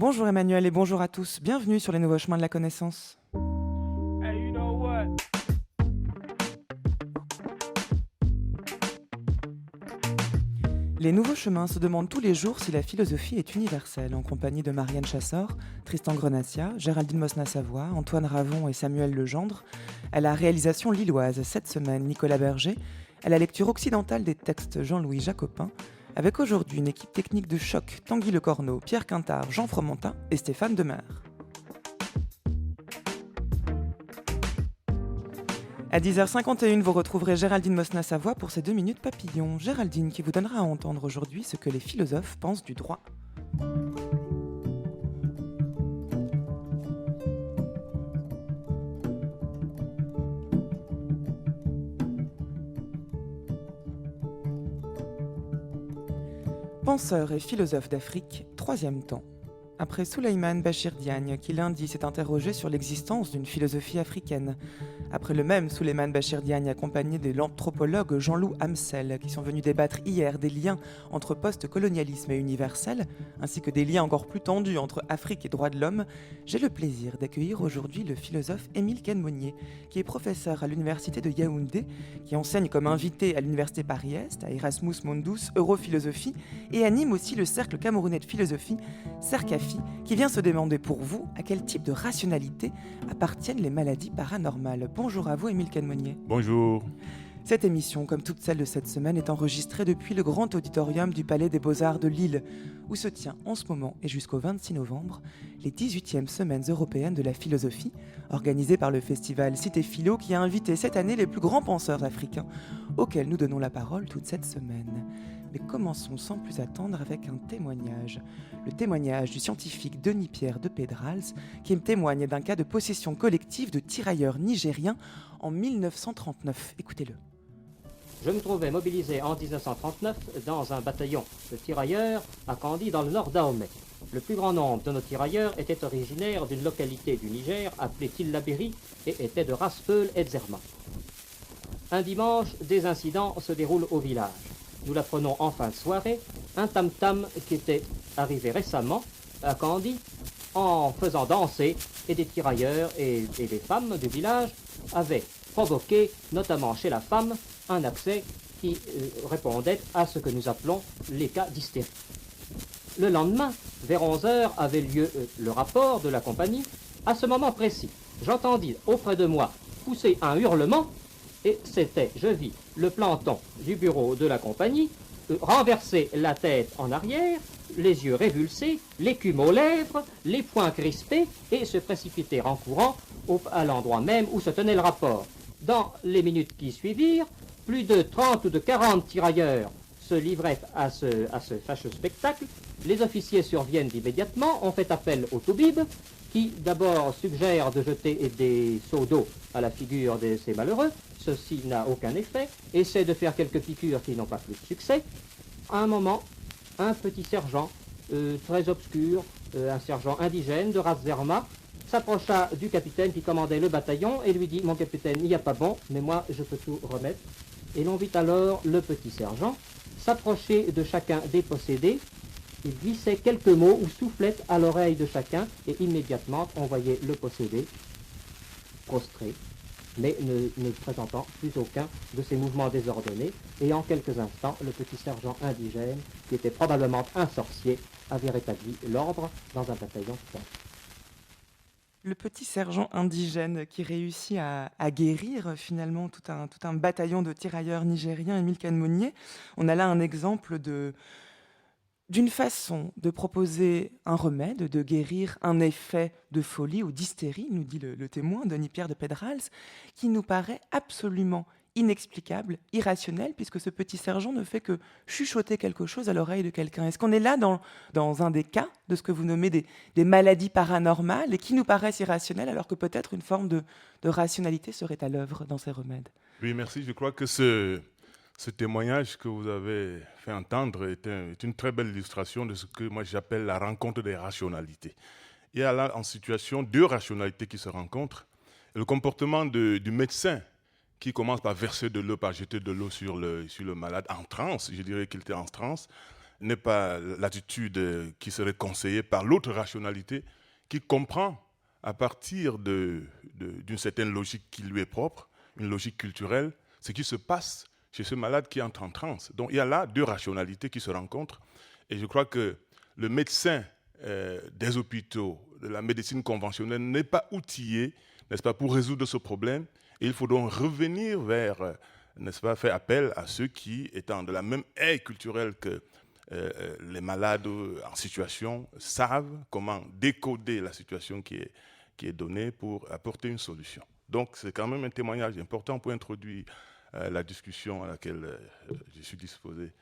Bonjour Emmanuel et bonjour à tous, bienvenue sur les nouveaux chemins de la connaissance. Hey, you know what? Les nouveaux chemins se demandent tous les jours si la philosophie est universelle, en compagnie de Marianne Chassor, Tristan Grenassia, Géraldine Mosna-Savoie, Antoine Ravon et Samuel Legendre, à la réalisation lilloise cette semaine Nicolas Berger, à la lecture occidentale des textes Jean-Louis Jacopin, avec aujourd'hui une équipe technique de choc Tanguy Lecorneau, Pierre Quintard, Jean Fromentin et Stéphane Demer. À 10h51, vous retrouverez Géraldine Mosna-Savoie pour ses 2 minutes papillon. Géraldine qui vous donnera à entendre aujourd'hui ce que les philosophes pensent du droit. Penseurs et philosophes d'Afrique, troisième temps. Après Souleymane Bachir Diagne, qui lundi s'est interrogé sur l'existence d'une philosophie africaine. Après le même Souleymane Bachir Diagne, accompagné de l'anthropologue Jean-Loup Amsel, qui sont venus débattre hier des liens entre post-colonialisme et universel, ainsi que des liens encore plus tendus entre Afrique et droits de l'homme, j'ai le plaisir d'accueillir aujourd'hui le philosophe Émile Kenmonier, qui est professeur à l'université de Yaoundé, qui enseigne comme invité à l'université Paris-Est, à Erasmus Mundus, Europhilosophie, et anime aussi le cercle camerounais de philosophie, CERCAFI, qui vient se demander pour vous à quel type de rationalité appartiennent les maladies paranormales. Bonjour à vous, Émile Kenmonier. Bonjour. Cette émission, comme toutes celles de cette semaine, est enregistrée depuis le grand auditorium du Palais des Beaux-Arts de Lille, où se tient en ce moment et jusqu'au 26 novembre les 18e Semaines européennes de la philosophie, organisées par le festival Cité Philo, qui a invité cette année les plus grands penseurs africains, auxquels nous donnons la parole toute cette semaine. Mais commençons sans plus attendre avec un témoignage. Le témoignage du scientifique Denis-Pierre de Pedrals, qui témoigne d'un cas de possession collective de tirailleurs nigériens en 1939. Écoutez-le. Je me trouvais mobilisé en 1939 dans un bataillon de tirailleurs à Kandi dans le nord d'Ahomey. Le plus grand nombre de nos tirailleurs étaient originaires d'une localité du Niger appelée Tillabéri et étaient de race Peul et Zerma. Un dimanche, des incidents se déroulent au village. Nous l'apprenons en fin de soirée, un tam-tam qui était arrivé récemment à Kandi en faisant danser, et des tirailleurs et des femmes du village avaient provoqué, notamment chez la femme, un accès qui répondait à ce que nous appelons les cas d'hystérie. Le lendemain, vers 11h, avait lieu le rapport de la compagnie. À ce moment précis, j'entendis auprès de moi pousser un hurlement, et c'était, je vis, le planton du bureau de la compagnie renverser la tête en arrière, les yeux révulsés, l'écume aux lèvres, les poings crispés, et se précipiter en courant à l'endroit même où se tenait le rapport. Dans les minutes qui suivirent, plus de 30 ou de 40 tirailleurs se livraient à ce fâcheux spectacle. Les officiers surviennent immédiatement, on fait appel au toubib, qui d'abord suggère de jeter des seaux d'eau à la figure de ces malheureux. Ceci n'a aucun effet, essaie de faire quelques piqûres qui n'ont pas plus de succès. À un moment, un petit sergent très obscur, un sergent indigène de race Zerma, s'approcha du capitaine qui commandait le bataillon et lui dit « Mon capitaine, il n'y a pas bon, mais moi je peux tout remettre ». Et l'on vit alors le petit sergent s'approcher de chacun des possédés. Il glissait quelques mots ou soufflait à l'oreille de chacun, et immédiatement on voyait le possédé prostré, mais ne présentant plus aucun de ces mouvements désordonnés. Et en quelques instants, le petit sergent indigène, qui était probablement un sorcier, avait rétabli l'ordre dans un bataillon tout entier. Le petit sergent indigène qui réussit à guérir finalement tout un bataillon de tirailleurs nigériens, Émile Kenmonier. On a là un exemple d'une façon de proposer un remède, de guérir un effet de folie ou d'hystérie, nous dit le témoin, Denis-Pierre de Pedrals, qui nous paraît absolument inexplicable, irrationnel, puisque ce petit sergent ne fait que chuchoter quelque chose à l'oreille de quelqu'un. Est-ce qu'on est là dans un des cas de ce que vous nommez des maladies paranormales et qui nous paraissent irrationnelles, alors que peut-être une forme de rationalité serait à l'œuvre dans ces remèdes? Oui, merci. Je crois que ce témoignage que vous avez fait entendre est une très belle illustration de ce que moi j'appelle la rencontre des rationalités. Il y a là en situation deux rationalités qui se rencontrent. Le comportement du médecin qui commence par verser de l'eau, par jeter de l'eau sur le malade en transe, je dirais qu'il était en transe, n'est pas l'attitude qui serait conseillée par l'autre rationalité qui comprend à partir d'une certaine logique qui lui est propre, une logique culturelle, ce qui se passe chez ce malade qui entre en transe. Donc il y a là deux rationalités qui se rencontrent et je crois que le médecin des hôpitaux, de la médecine conventionnelle n'est pas outillé, n'est-ce pas, pour résoudre ce problème et il faut donc revenir vers, n'est-ce pas, faire appel à ceux qui, étant de la même ère culturelle que les malades en situation, savent comment décoder la situation qui est donnée pour apporter une solution. Donc c'est quand même un témoignage important pour introduire la discussion à laquelle je suis disposé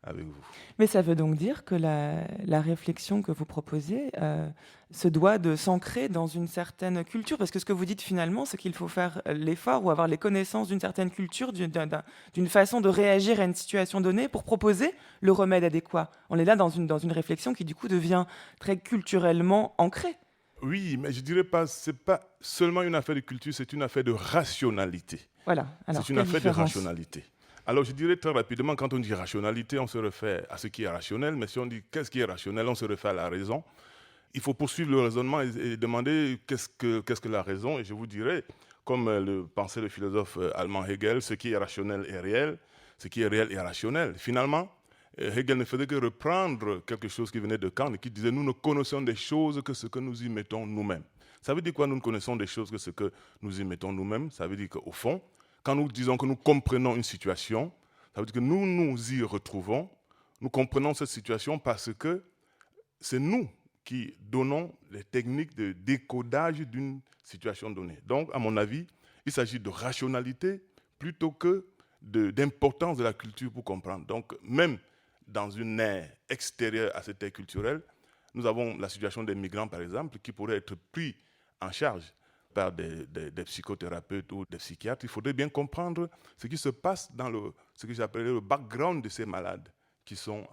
avec vous. Mais ça veut donc dire que la réflexion que vous proposez se doit de s'ancrer dans une certaine culture, parce que ce que vous dites finalement, c'est qu'il faut faire l'effort ou avoir les connaissances d'une certaine culture, d'une façon de réagir à une situation donnée pour proposer le remède adéquat. On est là dans une réflexion qui du coup devient très culturellement ancrée. Oui, mais je dirais pas, c'est pas seulement une affaire de culture, c'est une affaire de rationalité. Voilà. Alors, C'est une quelle affaire différence? de rationalité. Alors je dirais très rapidement, quand on dit rationalité, on se réfère à ce qui est rationnel, mais si on dit qu'est-ce qui est rationnel, on se réfère à la raison. Il faut poursuivre le raisonnement et demander qu'est-ce que la raison, et je vous dirais, comme le pensait le philosophe allemand Hegel, ce qui est rationnel est réel, ce qui est réel est rationnel. Finalement, Hegel ne faisait que reprendre quelque chose qui venait de Kant et qui disait « nous ne connaissons des choses que ce que nous y mettons nous-mêmes ». Ça veut dire quoi, nous ne connaissons des choses que ce que nous y mettons nous-mêmes? Ça veut dire qu'au fond, quand nous disons que nous comprenons une situation, ça veut dire que nous nous y retrouvons, nous comprenons cette situation parce que c'est nous qui donnons les techniques de décodage d'une situation donnée. Donc, à mon avis, il s'agit de rationalité plutôt que d'importance de la culture pour comprendre. Donc, même dans une ère extérieure à cette ère culturelle, nous avons la situation des migrants, par exemple, qui pourraient être pris en charge par des psychothérapeutes ou des psychiatres. Il faudrait bien comprendre ce qui se passe dans ce que j'appellerais le background de ces malades qui sont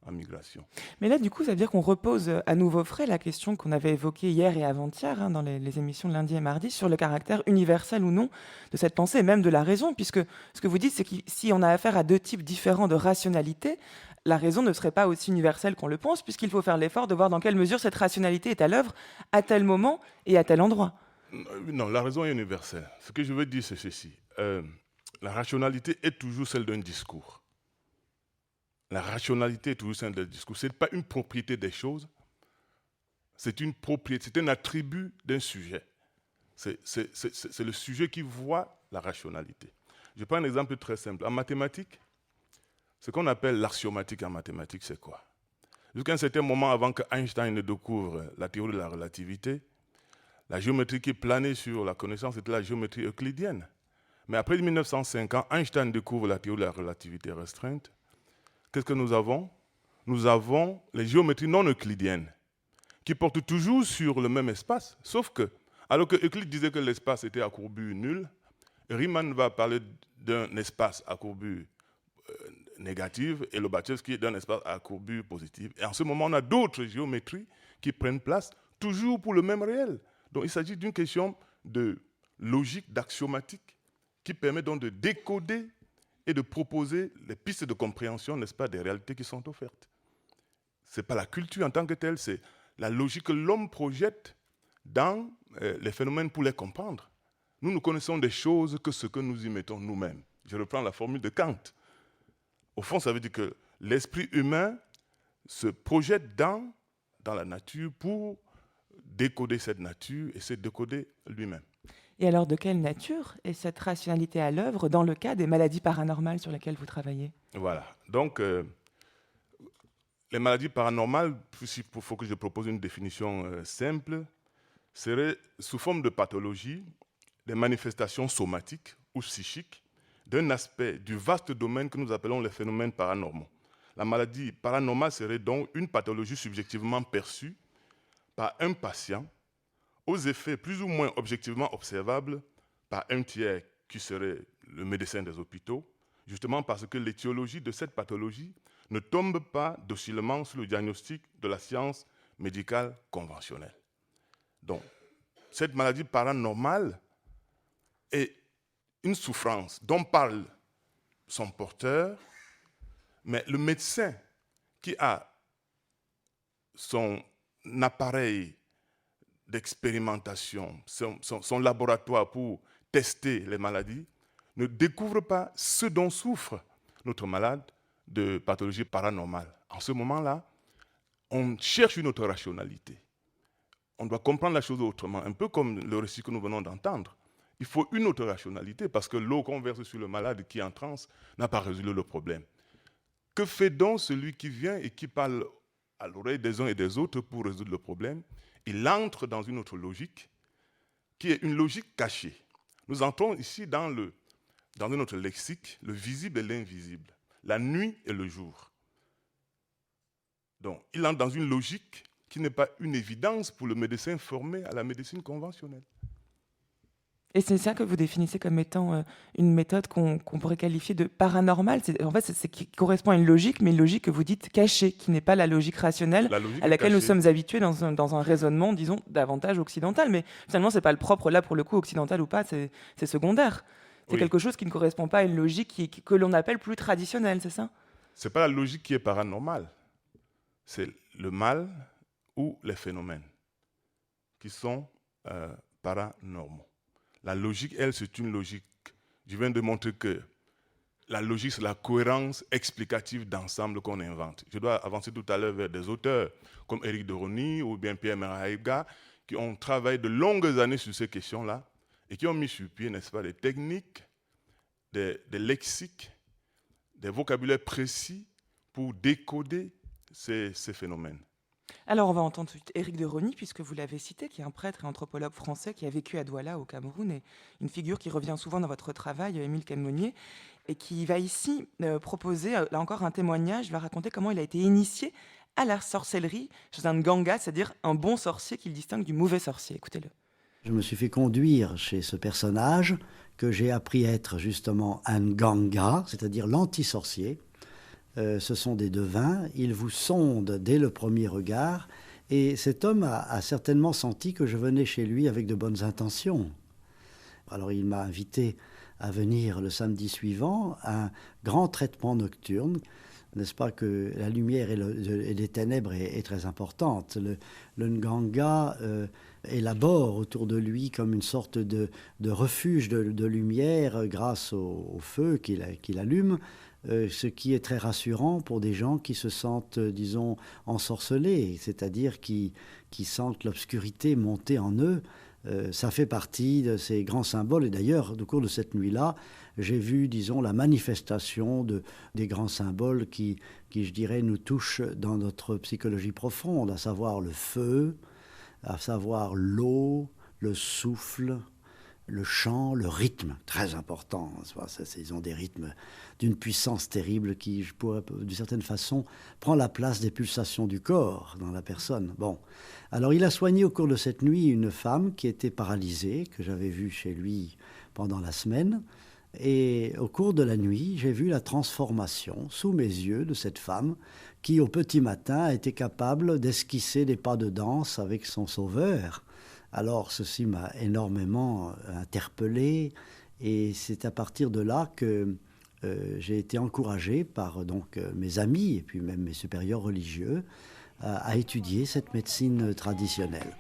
en migration. Mais là, du coup, ça veut dire qu'on repose à nouveau frais la question qu'on avait évoquée hier et avant-hier dans les émissions de lundi et mardi sur le caractère universel ou non de cette pensée et même de la raison, puisque ce que vous dites, c'est que si on a affaire à deux types différents de rationalité, la raison ne serait pas aussi universelle qu'on le pense, puisqu'il faut faire l'effort de voir dans quelle mesure cette rationalité est à l'œuvre à tel moment et à tel endroit. Non, la raison est universelle. Ce que je veux dire, c'est ceci. La rationalité est toujours celle d'un discours. La rationalité est toujours celle d'un discours. Ce n'est pas une propriété des choses, c'est une propriété, c'est un attribut d'un sujet. C'est le sujet qui voit la rationalité. Je prends un exemple très simple. En mathématiques, ce qu'on appelle l'axiomatique en mathématiques, c'est quoi? Jusqu'à un certain moment, avant que Einstein ne découvre la théorie de la relativité, la géométrie qui planait sur la connaissance était la géométrie euclidienne. Mais après 1905, quand Einstein découvre la théorie de la relativité restreinte, qu'est-ce que nous avons? Nous avons les géométries non euclidiennes, qui portent toujours sur le même espace, sauf que, alors que Euclide disait que l'espace était à courbure nulle, Riemann va parler d'un espace à courbure négative et Lobachevsky d'un espace à courbure positive. Et en ce moment, on a d'autres géométries qui prennent place, toujours pour le même réel. Donc il s'agit d'une question de logique, d'axiomatique, qui permet donc de décoder et de proposer les pistes de compréhension, n'est-ce pas, des réalités qui sont offertes. Ce n'est pas la culture en tant que telle, c'est la logique que l'homme projette dans les phénomènes pour les comprendre. Nous ne connaissons des choses que ce que nous y mettons nous-mêmes. Je reprends la formule de Kant. Au fond, ça veut dire que l'esprit humain se projette dans la nature pour décoder cette nature et se décoder lui-même. Et alors, de quelle nature est cette rationalité à l'œuvre dans le cas des maladies paranormales sur lesquelles vous travaillez? Voilà. Donc, les maladies paranormales, il faut que je propose une définition simple, seraient sous forme de pathologie, des manifestations somatiques ou psychiques d'un aspect du vaste domaine que nous appelons les phénomènes paranormaux. La maladie paranormale serait donc une pathologie subjectivement perçue par un patient aux effets plus ou moins objectivement observables par un tiers qui serait le médecin des hôpitaux, justement parce que l'étiologie de cette pathologie ne tombe pas docilement sous le diagnostic de la science médicale conventionnelle. Donc, cette maladie paranormale est une souffrance dont parle son porteur, mais le médecin qui a son appareil d'expérimentation, son laboratoire pour tester les maladies, ne découvre pas ce dont souffre notre malade de pathologie paranormale. En ce moment-là, on cherche une autre rationalité. On doit comprendre la chose autrement, un peu comme le récit que nous venons d'entendre. Il faut une autre rationalité parce que l'eau qu'on verse sur le malade qui est en transe n'a pas résolu le problème. Que fait donc celui qui vient et qui parle à l'oreille des uns et des autres pour résoudre le problème? Il entre dans une autre logique qui est une logique cachée. Nous entrons ici dans notre lexique, le visible et l'invisible, la nuit et le jour. Donc, il entre dans une logique qui n'est pas une évidence pour le médecin formé à la médecine conventionnelle. Et c'est ça que vous définissez comme étant une méthode qu'on pourrait qualifier de paranormale. En fait, c'est qui correspond à une logique, mais une logique que vous dites cachée, qui n'est pas la logique rationnelle à laquelle nous sommes habitués dans un raisonnement, disons, davantage occidental. Mais finalement, ce n'est pas le propre, là, pour le coup, occidental ou pas, c'est secondaire. C'est quelque chose qui ne correspond pas à une logique que l'on appelle plus traditionnelle, c'est ça? Ce n'est pas la logique qui est paranormale. C'est le mal ou les phénomènes qui sont paranormaux. La logique, elle, c'est une logique. Je viens de montrer que la logique, c'est la cohérence explicative d'ensemble qu'on invente. Je dois avancer tout à l'heure vers des auteurs comme Éric de Rosny ou bien Pierre Meraïga qui ont travaillé de longues années sur ces questions-là et qui ont mis sur pied, n'est-ce pas, des techniques, des lexiques, des vocabulaires précis pour décoder ces phénomènes. Alors, on va entendre tout de suite Éric de Rosny, puisque vous l'avez cité, qui est un prêtre et anthropologue français qui a vécu à Douala, au Cameroun, et une figure qui revient souvent dans votre travail, Émile Quenemonnier, et qui va ici proposer, là encore, un témoignage. Il va raconter comment il a été initié à la sorcellerie chez un nganga, c'est-à-dire un bon sorcier qu'il distingue du mauvais sorcier. Écoutez-le. Je me suis fait conduire chez ce personnage que j'ai appris à être justement un nganga, c'est-à-dire l'anti-sorcier. Ce sont des devins, ils vous sondent dès le premier regard, et cet homme a certainement senti que je venais chez lui avec de bonnes intentions. Alors il m'a invité à venir le samedi suivant à un grand traitement nocturne. N'est-ce pas que la lumière et les ténèbres est très importante. Le nganga élabore autour de lui comme une sorte de refuge de lumière grâce au feu qu'il allume, ce qui est très rassurant pour des gens qui se sentent, disons, ensorcelés, c'est-à-dire qui sentent l'obscurité monter en eux. Ça fait partie de ces grands symboles. Et d'ailleurs, au cours de cette nuit-là, j'ai vu, disons, la manifestation des grands symboles qui, je dirais, nous touchent dans notre psychologie profonde, à savoir le feu, à savoir l'eau, le souffle, le chant, le rythme, très important. Ils ont des rythmes d'une puissance terrible qui, je pourrais, d'une certaine façon, prend la place des pulsations du corps dans la personne. Bon. Alors, il a soigné au cours de cette nuit une femme qui était paralysée, que j'avais vue chez lui pendant la semaine. Et au cours de la nuit, j'ai vu la transformation sous mes yeux de cette femme qui, au petit matin, a été capable d'esquisser des pas de danse avec son sauveur. Alors, ceci m'a énormément interpellé et c'est à partir de là que j'ai été encouragé par mes amis et puis même mes supérieurs religieux à étudier cette médecine traditionnelle.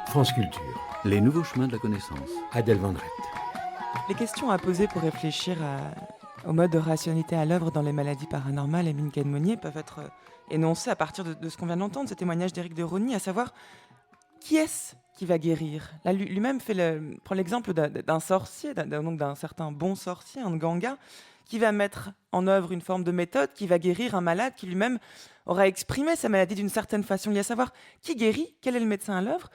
France Culture. Les nouveaux chemins de la connaissance. Adèle Van Rett. Les questions à poser pour réfléchir au mode de rationalité à l'œuvre dans les maladies paranormales, Émile Quenemonnier, peuvent être énoncées à partir de ce qu'on vient d'entendre, ce témoignage d'Éric de Rosny, à savoir qui est-ce qui va guérir. Là, lui-même prend l'exemple d'un sorcier, d'un certain bon sorcier, un nganga, qui va mettre en œuvre une forme de méthode qui va guérir un malade qui lui-même aura exprimé sa maladie d'une certaine façon. Il y a à savoir qui guérit, quel est le médecin à l'œuvre,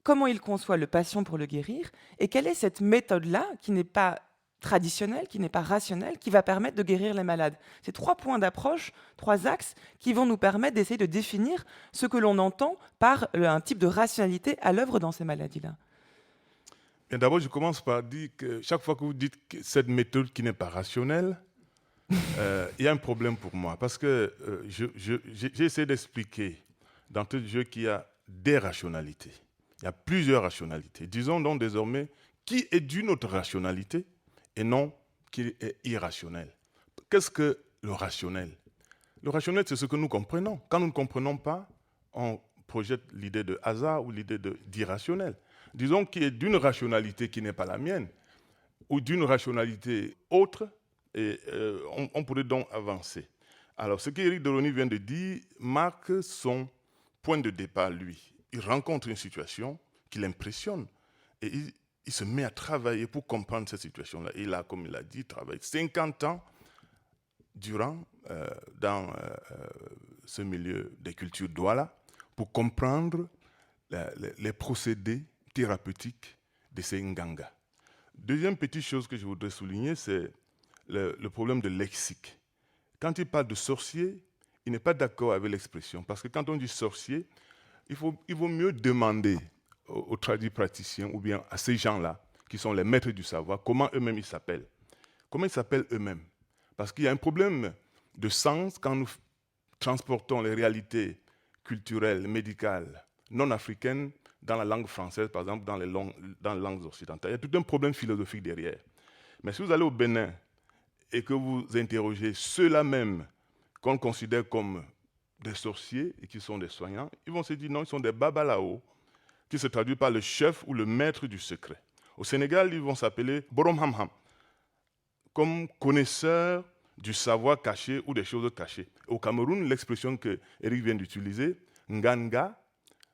comment il conçoit le patient pour le guérir, et quelle est cette méthode-là, qui n'est pas traditionnelle, qui n'est pas rationnelle, qui va permettre de guérir les malades. C'est 3 points d'approche, 3 axes, qui vont nous permettre d'essayer de définir ce que l'on entend par un type de rationalité à l'œuvre dans ces maladies-là. D'abord, je commence par dire que chaque fois que vous dites que cette méthode qui n'est pas rationnelle, il y a un problème pour moi, parce que j'ai essayé d'expliquer dans tout jeu qu'il y a des rationalités. Il y a plusieurs rationalités. Disons donc désormais qui est d'une autre rationalité et non qui est irrationnel. Qu'est-ce que le rationnel? Le rationnel, c'est ce que nous comprenons. Quand nous ne comprenons pas, on projette l'idée de hasard ou l'idée d'irrationnel. Disons qu'il est d'une rationalité qui n'est pas la mienne ou d'une rationalité autre, et on pourrait donc avancer. Alors, ce qu'Éric Delony vient de dire marque son point de départ, lui. Il rencontre une situation qui l'impressionne et il se met à travailler pour comprendre cette situation-là. Il a, comme il a dit, travaillé 50 ans durant dans ce milieu des cultures Douala pour comprendre les procédés thérapeutiques de ces Nganga. Deuxième petite chose que je voudrais souligner, c'est le problème de lexique. Quand il parle de sorcier, il n'est pas d'accord avec l'expression, parce que quand on dit sorcier, il vaut mieux demander aux tradipraticiens ou bien à ces gens-là, qui sont les maîtres du savoir, comment eux-mêmes ils s'appellent. Comment ils s'appellent eux-mêmes? Parce qu'il y a un problème de sens quand nous transportons les réalités culturelles, médicales, non africaines dans la langue française, par exemple dans les langues occidentales. Il y a tout un problème philosophique derrière. Mais si vous allez au Bénin et que vous interrogez ceux-là même qu'on considère comme des sorciers et qui sont des soignants, ils vont se dire non, ils sont des babalao, qui se traduit par le chef ou le maître du secret. Au Sénégal, ils vont s'appeler Boromhamham, comme connaisseurs du savoir caché ou des choses cachées. Au Cameroun, l'expression que Eric vient d'utiliser, Nganga,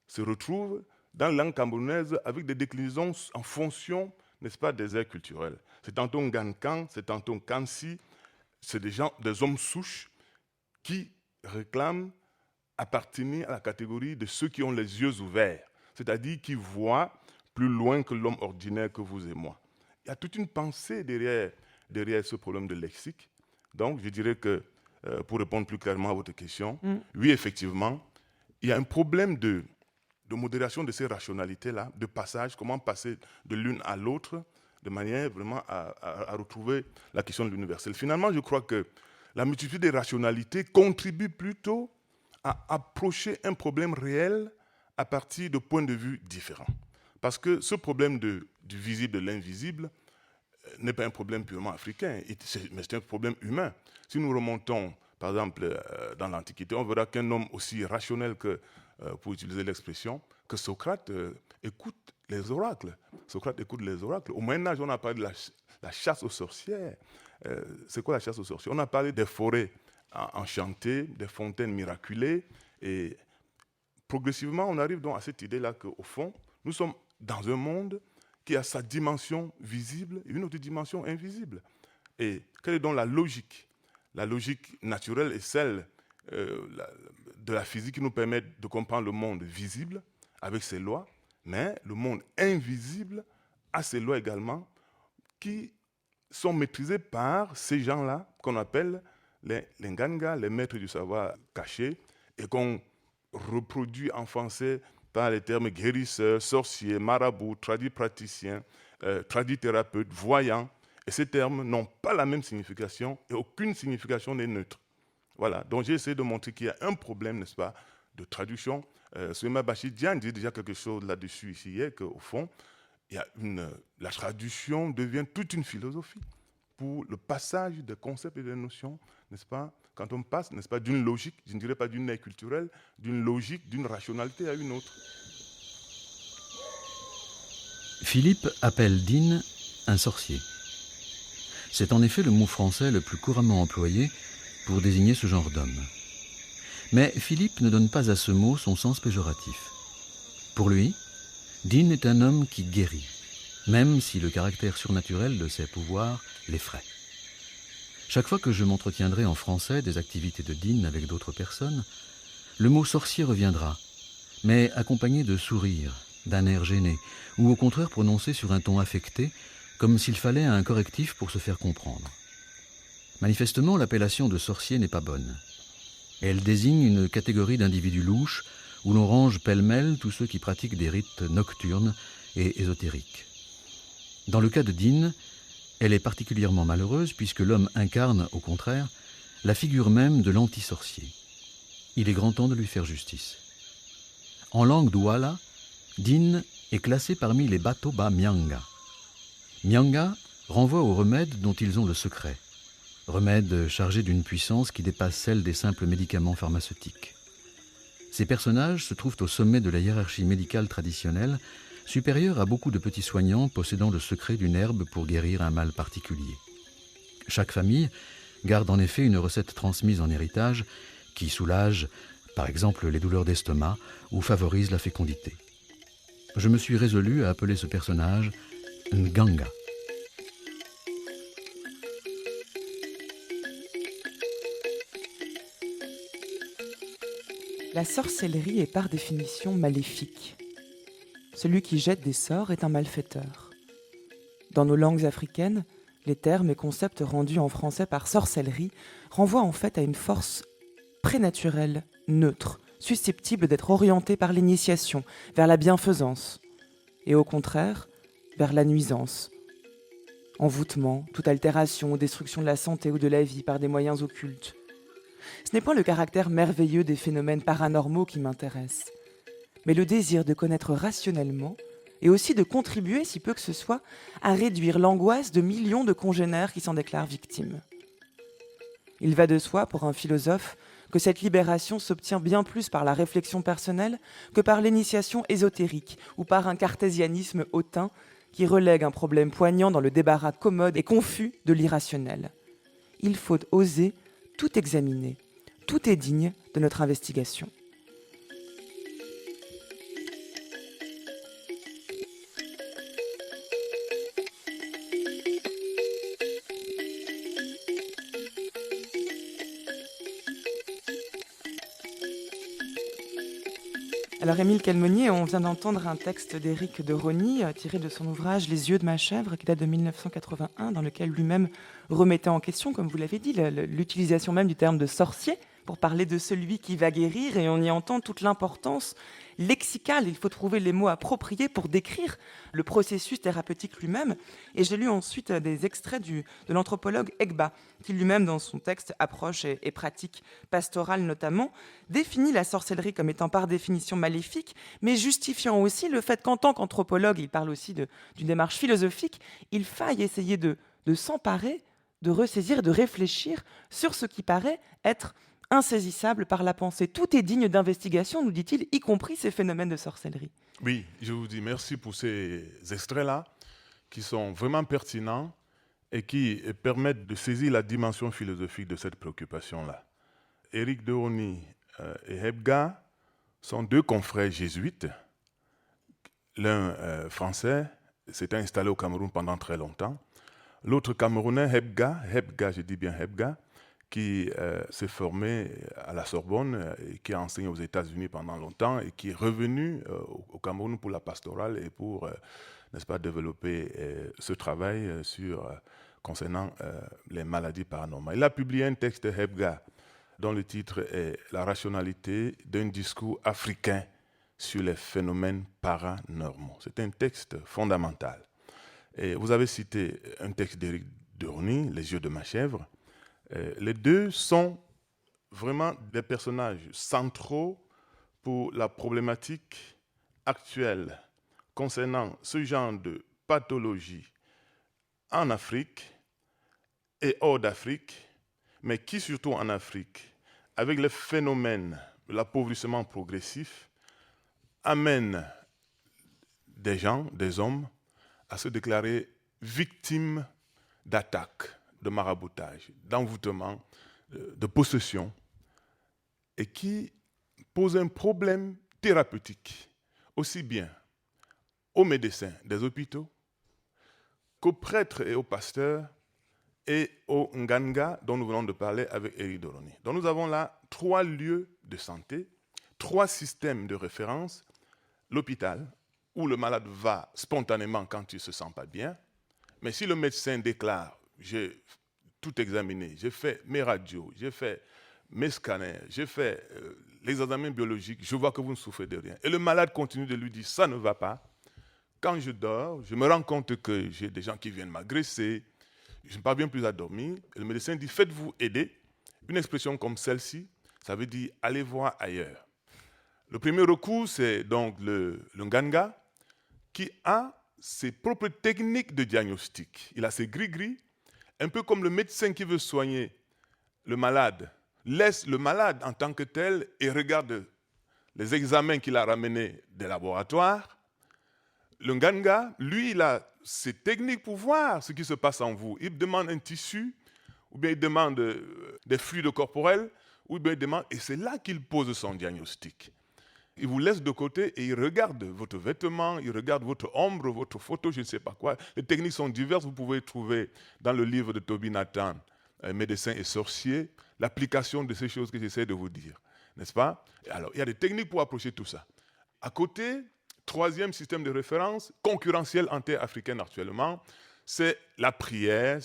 se retrouve dans la langue camerounaise avec des déclinaisons en fonction, n'est-ce pas, des aires culturelles. C'est tantôt Ngankan, c'est tantôt Kansi, c'est des hommes souches qui réclament appartenir à la catégorie de ceux qui ont les yeux ouverts, c'est-à-dire qui voient plus loin que l'homme ordinaire que vous et moi. Il y a toute une pensée derrière ce problème de lexique. Donc, je dirais que, pour répondre plus clairement à votre question, oui, effectivement, il y a un problème de modération de ces rationalités-là, de passage, comment passer de l'une à l'autre, de manière vraiment à retrouver la question de l'universel. Finalement, je crois que la multiplicité des rationalités contribue plutôt à approcher un problème réel à partir de points de vue différents. Parce que ce problème du visible, de l'invisible, n'est pas un problème purement africain, mais c'est un problème humain. Si nous remontons, par exemple, dans l'Antiquité, on verra qu'un homme aussi rationnel que, pour utiliser l'expression, que Socrate écoute les oracles. Socrate écoute les oracles. Au Moyen-Âge, on a parlé de la chasse aux sorcières. C'est quoi la chasse aux sorcières? On a parlé des forêts enchantées, des fontaines miraculées, et progressivement, on arrive donc à cette idée-là qu'au fond, nous sommes dans un monde qui a sa dimension visible et une autre dimension invisible. Et quelle est donc la logique? La logique naturelle est celle de la physique qui nous permet de comprendre le monde visible avec ses lois, mais le monde invisible a ses lois également qui sont maîtrisées par ces gens-là qu'on appelle les Nganga, les maîtres du savoir caché, et qu'on reproduit en français par les termes guérisseur, sorcier, marabout, tradipraticien, tradithérapeute, voyant. Et ces termes n'ont pas la même signification et aucune signification n'est neutre. Voilà, donc j'ai essayé de montrer qu'il y a un problème, n'est-ce pas, de traduction. Souleymane Bachir Diagne dit déjà quelque chose là-dessus ici hier, qu'au fond, la traduction devient toute une philosophie pour le passage des concepts et des notions, n'est-ce pas, quand on passe, n'est-ce pas, d'une logique, je ne dirais pas d'une aire culturelle, d'une logique, d'une rationalité à une autre. Philippe appelle Din un sorcier. C'est en effet le mot français le plus couramment employé pour désigner ce genre d'homme. Mais Philippe ne donne pas à ce mot son sens péjoratif. Pour lui, Din est un homme qui guérit, même si le caractère surnaturel de ses pouvoirs l'effraie. Chaque fois que je m'entretiendrai en français des activités de Din avec d'autres personnes, le mot sorcier reviendra, mais accompagné de sourires, d'un air gêné, ou au contraire prononcé sur un ton affecté, comme s'il fallait un correctif pour se faire comprendre. Manifestement, l'appellation de sorcier n'est pas bonne. Elle désigne une catégorie d'individus louches où l'on range pêle-mêle tous ceux qui pratiquent des rites nocturnes et ésotériques. Dans le cas de Din, Elle est particulièrement malheureuse puisque l'homme incarne, au contraire, la figure même de l'anti-sorcier. Il est grand temps de lui faire justice. En langue douala, Din est classé parmi les Batoba Mianga. Mianga renvoie aux remèdes dont ils ont le secret, remèdes chargés d'une puissance qui dépasse celle des simples médicaments pharmaceutiques. Ces personnages se trouvent au sommet de la hiérarchie médicale traditionnelle, supérieure à beaucoup de petits soignants possédant le secret d'une herbe pour guérir un mal particulier. Chaque famille garde en effet une recette transmise en héritage qui soulage, par exemple, les douleurs d'estomac ou favorise la fécondité. Je me suis résolu à appeler ce personnage Nganga. La sorcellerie est par définition maléfique. Celui qui jette des sorts est un malfaiteur. Dans nos langues africaines, les termes et concepts rendus en français par sorcellerie renvoient en fait à une force prénaturelle, neutre, susceptible d'être orientée par l'initiation, vers la bienfaisance, et au contraire, vers la nuisance. Envoûtement, toute altération ou destruction de la santé ou de la vie par des moyens occultes. Ce n'est point le caractère merveilleux des phénomènes paranormaux qui m'intéresse, mais le désir de connaître rationnellement et aussi de contribuer, si peu que ce soit, à réduire l'angoisse de millions de congénères qui s'en déclarent victimes. Il va de soi, pour un philosophe, que cette libération s'obtient bien plus par la réflexion personnelle que par l'initiation ésotérique ou par un cartésianisme hautain qui relègue un problème poignant dans le débarras commode et confus de l'irrationnel. Il faut oser tout examiner. Tout est digne de notre investigation. Alors Émile Calmonier, on vient d'entendre un texte d'Éric de Rosny tiré de son ouvrage Les yeux de ma chèvre qui date de 1981 dans lequel lui-même remettait en question, comme vous l'avez dit, l'utilisation même du terme de sorcier pour parler de celui qui va guérir et on y entend toute l'importance lexicale. Il faut trouver les mots appropriés pour décrire le processus thérapeutique lui-même. Et j'ai lu ensuite des extraits de l'anthropologue Egba, qui lui-même, dans son texte Approche et pratique pastorale notamment, définit la sorcellerie comme étant par définition maléfique, mais justifiant aussi le fait qu'en tant qu'anthropologue, il parle aussi d'une démarche philosophique, il faille essayer de s'emparer, de ressaisir, de réfléchir sur ce qui paraît être insaisissable par la pensée. Tout est digne d'investigation, nous dit-il, y compris ces phénomènes de sorcellerie. Oui, je vous dis merci pour ces extraits-là qui sont vraiment pertinents et qui permettent de saisir la dimension philosophique de cette préoccupation-là. Éric de Rosny et Hebga sont deux confrères jésuites. L'un français s'est installé au Cameroun pendant très longtemps. L'autre Camerounais, Hebga, je dis bien Hebga, qui s'est formé à la Sorbonne et qui a enseigné aux États-Unis pendant longtemps et qui est revenu au Cameroun pour la pastorale et pour, n'est-ce pas, développer ce travail concernant les maladies paranormales. Il a publié un texte de Hebga dont le titre est « La rationalité d'un discours africain sur les phénomènes paranormaux ». C'est un texte fondamental. Et vous avez cité un texte d'Éric de Rosny, « Les yeux de ma chèvre ». Les deux sont vraiment des personnages centraux pour la problématique actuelle concernant ce genre de pathologie en Afrique et hors d'Afrique, mais qui surtout en Afrique, avec le phénomène de l'appauvrissement progressif, amène des gens, des hommes, à se déclarer victimes d'attaques, de maraboutage, d'envoûtement, de possession, et qui pose un problème thérapeutique, aussi bien aux médecins des hôpitaux qu'aux prêtres et aux pasteurs et aux Nganga dont nous venons de parler avec Éric de Rosny. Donc nous avons là 3 lieux de santé, 3 systèmes de référence, l'hôpital, où le malade va spontanément quand il ne se sent pas bien, mais si le médecin déclare « j'ai tout examiné, j'ai fait mes radios, j'ai fait mes scanners, j'ai fait les examens biologiques, je vois que vous ne souffrez de rien », et le malade continue de lui dire « ça ne va pas », quand je dors, je me rends compte que j'ai des gens qui viennent m'agresser, je ne parviens plus à dormir. Et le médecin dit, faites-vous aider. Une expression comme celle-ci, ça veut dire allez voir ailleurs. Le premier recours, c'est donc le nganga, qui a ses propres techniques de diagnostic. Il a ses gris-gris, un peu comme le médecin qui veut soigner le malade, laisse le malade en tant que tel et regarde les examens qu'il a ramenés des laboratoires. Le nganga, lui, il a ses techniques pour voir ce qui se passe en vous. Il demande un tissu, ou bien il demande des fluides corporels, ou bien il demande, et c'est là qu'il pose son diagnostic. Il vous laisse de côté et il regarde votre vêtement, il regarde votre ombre, votre photo, je ne sais pas quoi. Les techniques sont diverses, vous pouvez trouver dans le livre de Toby Nathan, Médecin et sorcier, l'application de ces choses que j'essaie de vous dire, n'est-ce pas? Alors, il y a des techniques pour approcher tout ça. À côté, troisième système de référence, concurrentiel en terre africaine actuellement, c'est la prière,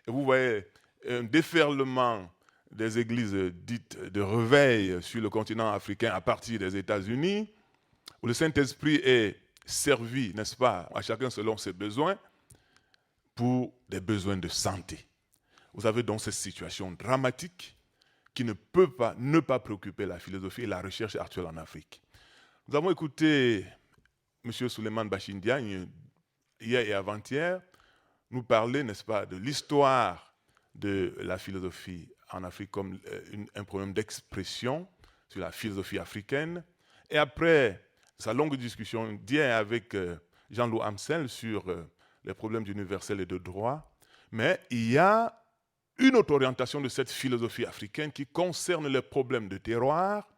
vous voyez, un déferlement des églises dites de réveil sur le continent africain à partir des États-Unis, où le Saint-Esprit est servi, n'est-ce pas, à chacun selon ses besoins, pour des besoins de santé. Vous avez donc cette situation dramatique qui ne peut pas ne pas préoccuper la philosophie et la recherche actuelle en Afrique. Nous avons écouté M. Souleymane Bachir Diagne, hier et avant-hier, nous parler, n'est-ce pas, de l'histoire de la philosophie en Afrique comme un problème d'expression sur la philosophie africaine. Et après sa longue discussion d'hier avec Jean-Loup Amsel sur les problèmes d'universel et de droit, mais il y a une autre orientation de cette philosophie africaine qui concerne les problèmes de terroir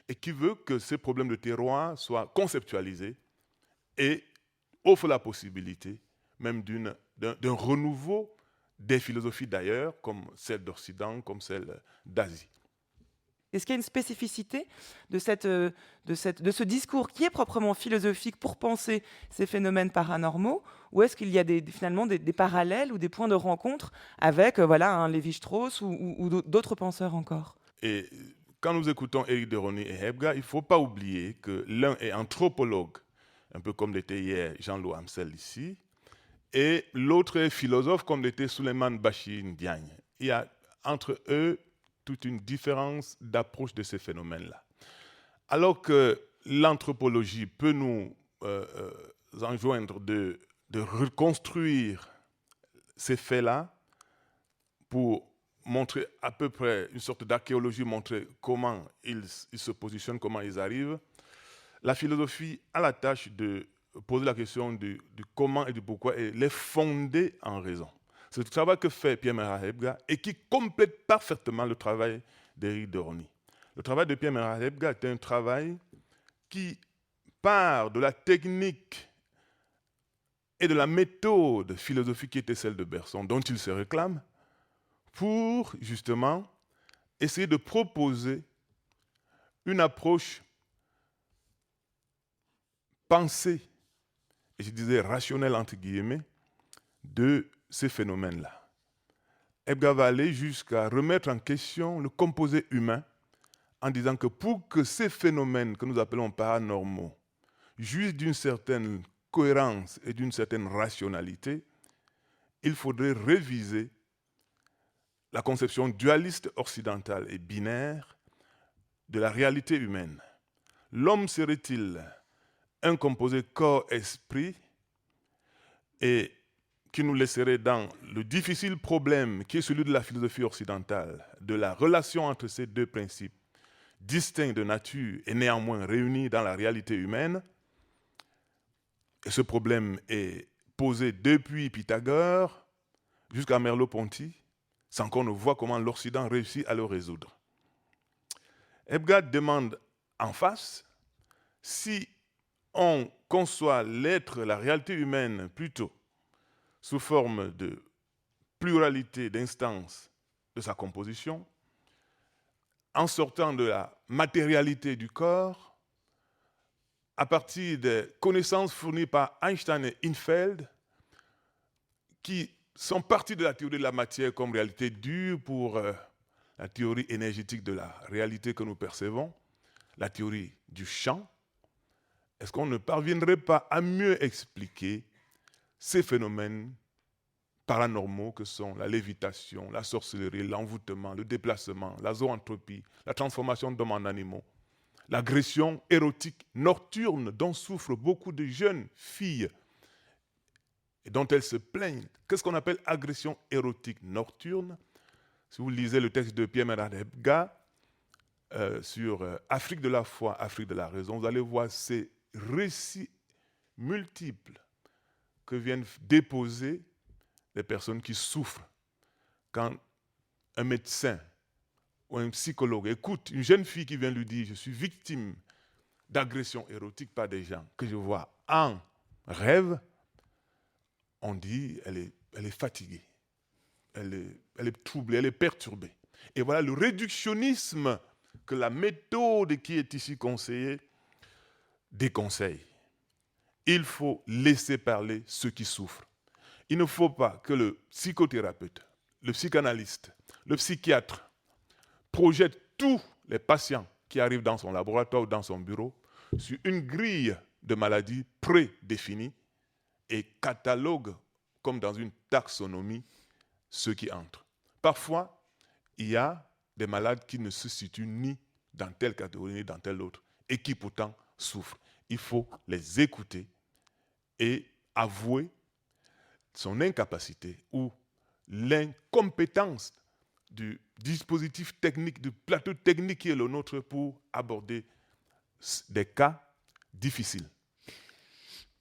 et qui veut que ces problèmes de terroir soient conceptualisés et offre la possibilité même d'un renouveau des philosophies d'ailleurs, comme celle d'Occident, comme celle d'Asie. Est-ce qu'il y a une spécificité de ce discours qui est proprement philosophique pour penser ces phénomènes paranormaux, ou est-ce qu'il y a finalement des parallèles ou des points de rencontre avec Lévi-Strauss ou d'autres penseurs encore? Et quand nous écoutons Éric de Rosny et Hebga, il ne faut pas oublier que l'un est anthropologue, un peu comme l'était hier Jean-Loup Amsel ici, et l'autre est philosophe comme l'était Souleymane Bachir Diagne. Il y a entre eux toute une différence d'approche de ces phénomènes-là. Alors que l'anthropologie peut nous enjoindre de reconstruire ces faits-là pour montrer à peu près une sorte d'archéologie, montrer comment ils se positionnent, comment ils arrivent, la philosophie a la tâche de poser la question du comment et du pourquoi et les fonder en raison. C'est le travail que fait Pierre-Mérat Hebga et qui complète parfaitement le travail d'Éric de Rosny. Le travail de Pierre-Mérat Hebga est un travail qui part de la technique et de la méthode philosophique qui était celle de Bergson, dont il se réclame, pour justement essayer de proposer une approche pensée, et je disais rationnelle entre guillemets, de ces phénomènes-là. Hebga va aller jusqu'à remettre en question le composé humain en disant que pour que ces phénomènes que nous appelons paranormaux jouissent d'une certaine cohérence et d'une certaine rationalité, il faudrait réviser la conception dualiste occidentale et binaire de la réalité humaine. L'homme serait-il un composé corps-esprit et qui nous laisserait dans le difficile problème qui est celui de la philosophie occidentale, de la relation entre ces deux principes distincts de nature et néanmoins réunis dans la réalité humaine. Et ce problème est posé depuis Pythagore jusqu'à Merleau-Ponty, sans qu'on ne voit comment l'Occident réussit à le résoudre. Hebga demande en face si on conçoit l'être, la réalité humaine plutôt sous forme de pluralité d'instances de sa composition, en sortant de la matérialité du corps, à partir des connaissances fournies par Einstein et Infeld, qui sont partis de la théorie de la matière comme réalité dure pour la théorie énergétique de la réalité que nous percevons, la théorie du champ. Est-ce qu'on ne parviendrait pas à mieux expliquer ces phénomènes paranormaux que sont la lévitation, la sorcellerie, l'envoûtement, le déplacement, la zoanthropie, la transformation d'hommes en animaux, l'agression érotique nocturne dont souffrent beaucoup de jeunes filles et dont elles se plaignent. Qu'est-ce qu'on appelle agression érotique nocturne? Si vous lisez le texte de Pierre Ménard Hebga sur Afrique de la foi, Afrique de la raison, vous allez voir ces récits multiples que viennent déposer les personnes qui souffrent. Quand un médecin ou un psychologue écoute une jeune fille qui vient lui dire « Je suis victime d'agression érotique par des gens que je vois en rêve », on dit elle est fatiguée, elle est troublée, elle est perturbée. Et voilà le réductionnisme que la méthode qui est ici conseillée déconseille. Il faut laisser parler ceux qui souffrent. Il ne faut pas que le psychothérapeute, le psychanalyste, le psychiatre projette tous les patients qui arrivent dans son laboratoire ou dans son bureau sur une grille de maladies prédéfinie et catalogue comme dans une taxonomie ceux qui entrent. Parfois, il y a des malades qui ne se situent ni dans telle catégorie ni dans telle autre et qui pourtant souffrent. Il faut les écouter et avouer son incapacité ou l'incompétence du dispositif technique, du plateau technique qui est le nôtre pour aborder des cas difficiles.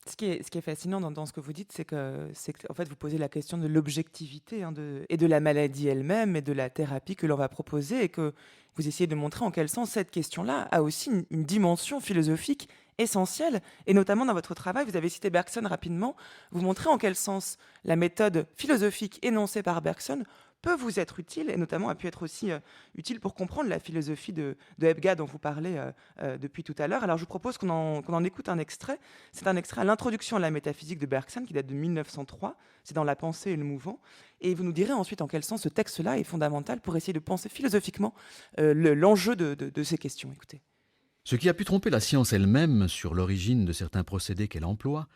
Ce qui est fascinant dans ce que vous dites, c'est que en fait, vous posez la question de l'objectivité et de la maladie elle-même et de la thérapie que l'on va proposer et que vous essayez de montrer en quel sens cette question-là a aussi une dimension philosophique essentielle. Et notamment dans votre travail, vous avez cité Bergson rapidement, vous montrez en quel sens la méthode philosophique énoncée par Bergson peut vous être utile, et notamment a pu être aussi utile pour comprendre la philosophie de Hebga dont vous parlez depuis tout à l'heure. Alors je vous propose qu'on en écoute un extrait. C'est un extrait à l'introduction à la métaphysique de Bergson qui date de 1903. C'est dans La pensée et le mouvant. Et vous nous direz ensuite en quel sens ce texte-là est fondamental pour essayer de penser philosophiquement l'enjeu de ces questions. Écoutez. Ce qui a pu tromper la science elle-même sur l'origine de certains procédés qu'elle emploie,